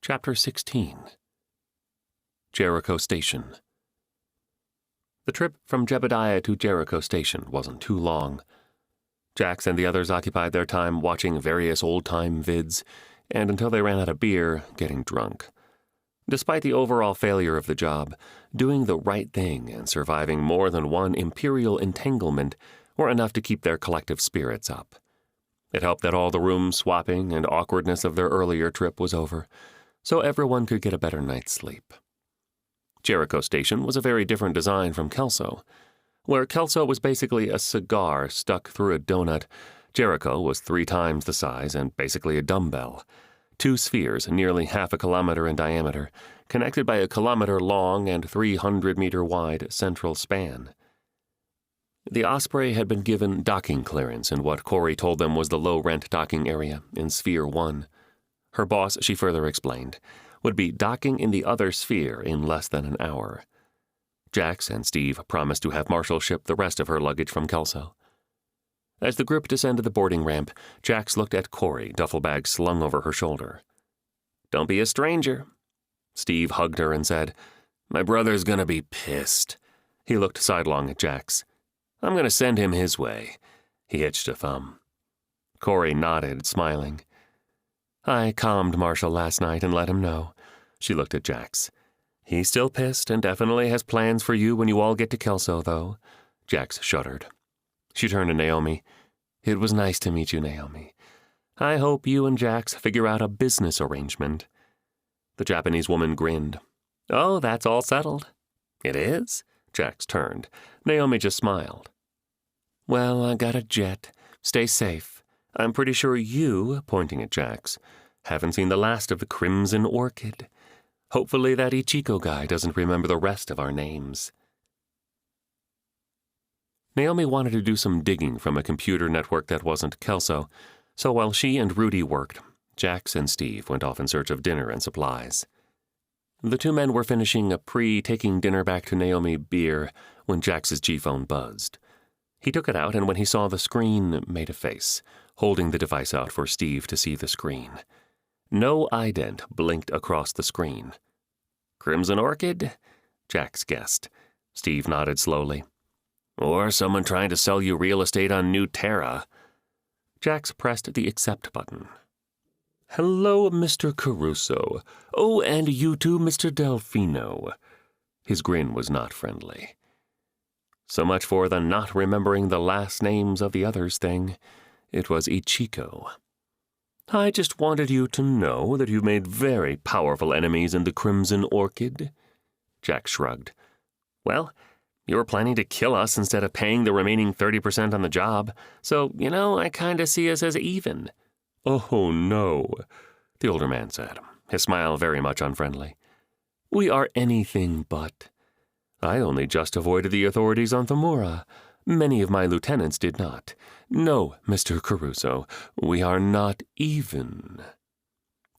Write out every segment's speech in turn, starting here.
Chapter 16. Jericho Station. The trip from Jebediah to Jericho Station wasn't too long. Jax and the others occupied their time watching various old-time vids, and until they ran out of beer, getting drunk. Despite the overall failure of the job, doing the right thing and surviving more than one Imperial entanglement were enough to keep their collective spirits up. It helped that all the room swapping and awkwardness of their earlier trip was over, so everyone could get a better night's sleep. Jericho Station was a very different design from Kelso. Where Kelso was basically a cigar stuck through a donut, Jericho was 3 times the size and basically a dumbbell. 2 spheres, nearly half a kilometer in diameter, connected by a kilometer-long and 300-meter-wide central span. The Osprey had been given docking clearance in what Corey told them was the low-rent docking area in Sphere 1. Her boss, she further explained, would be docking in the other sphere in less than an hour. Jax and Steve promised to have Marshall ship the rest of her luggage from Kelso. As the group descended the boarding ramp, Jax looked at Corey, duffel bag slung over her shoulder. "Don't be a stranger." Steve hugged her and said, "My brother's gonna be pissed." He looked sidelong at Jax. "I'm gonna send him his way." He hitched a thumb. Corey nodded, smiling. "I calmed Marshall last night and let him know." She looked at Jax. "He's still pissed and definitely has plans for you when you all get to Kelso, though." Jax shuddered. She turned to Naomi. "It was nice to meet you, Naomi. I hope you and Jax figure out a business arrangement." The Japanese woman grinned. "Oh, that's all settled." "It is?" Jax turned. Naomi just smiled. "Well, I got a jet. Stay safe. I'm pretty sure you," pointing at Jax, "haven't seen the last of the Crimson Orchid. Hopefully that Ichiko guy doesn't remember the rest of our names." Naomi wanted to do some digging from a computer network that wasn't Kelso, so while she and Rudy worked, Jax and Steve went off in search of dinner and supplies. The 2 men were finishing a taking dinner back to Naomi beer when Jax's G-phone buzzed. He took it out and when he saw the screen, made a face, holding the device out for Steve to see the screen. No ident blinked across the screen. "Crimson Orchid?" Jax guessed. Steve nodded slowly. "Or someone trying to sell you real estate on New Terra." Jax pressed the accept button. "Hello, Mr. Caruso. Oh, and you too, Mr. Delfino." His grin was not friendly. So much for the not remembering the last names of the others thing. It was Ichiko. "I just wanted you to know that you've made very powerful enemies in the Crimson Orchid." Jack shrugged. "Well, you were planning to kill us instead of paying the remaining 30% on the job, so, I kinda see us as even." "Oh, no," the older man said, his smile very much unfriendly. "We are anything but. I only just avoided the authorities on Thamura. Many of my lieutenants did not. No, Mr. Caruso, we are not even."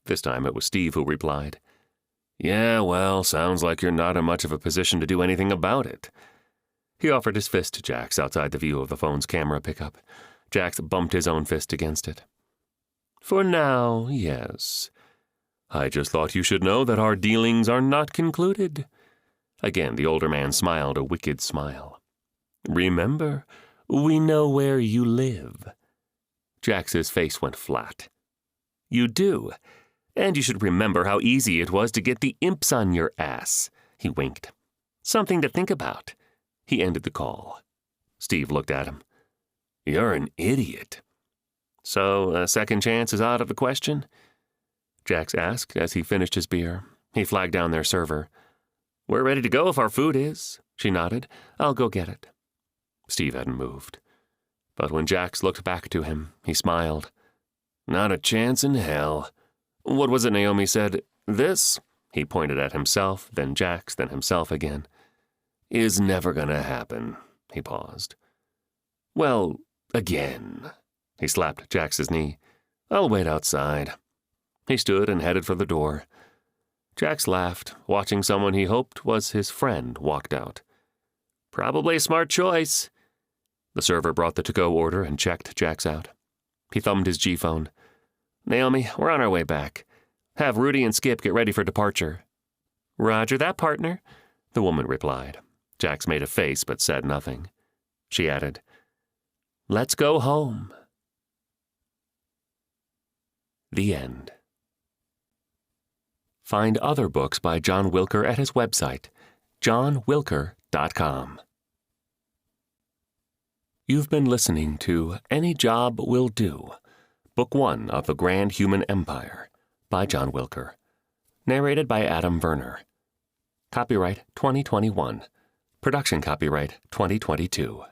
This time it was Steve who replied. "Yeah, well, sounds like you're not in much of a position to do anything about it." He offered his fist to Jax outside the view of the phone's camera pickup. Jax bumped his own fist against it. "For now, yes. I just thought you should know that our dealings are not concluded." Again, the older man smiled a wicked smile. "Remember, we know where you live." Jax's face went flat. "You do. And you should remember how easy it was to get the imps on your ass." He winked. "Something to think about." He ended the call. Steve looked at him. "You're an idiot." "So a second chance is out of the question?" Jax asked as he finished his beer. He flagged down their server. "We're ready to go if our food is." She nodded. "I'll go get it." Steve hadn't moved. But when Jax looked back to him, he smiled. "Not a chance in hell. What was it Naomi said? This," he pointed at himself, then Jax, then himself again, "is never gonna happen." He paused. "Well, again." He slapped Jax's knee. "I'll wait outside." He stood and headed for the door. Jax laughed, watching someone he hoped was his friend walked out. "Probably a smart choice." The server brought the to-go order and checked Jax out. He thumbed his G-phone. "Naomi, we're on our way back." Have Rudy and Skip get ready for departure." "Roger that, partner," the woman replied. Jax made a face but said nothing. She added, "Let's go home." The end. Find other books by John Wilker at his website, johnwilker.com. You've been listening to Any Job Will Do, Book 1 of The Grand Human Empire by John Wilker. Narrated by Adam Verner. Copyright 2021. Production copyright 2022.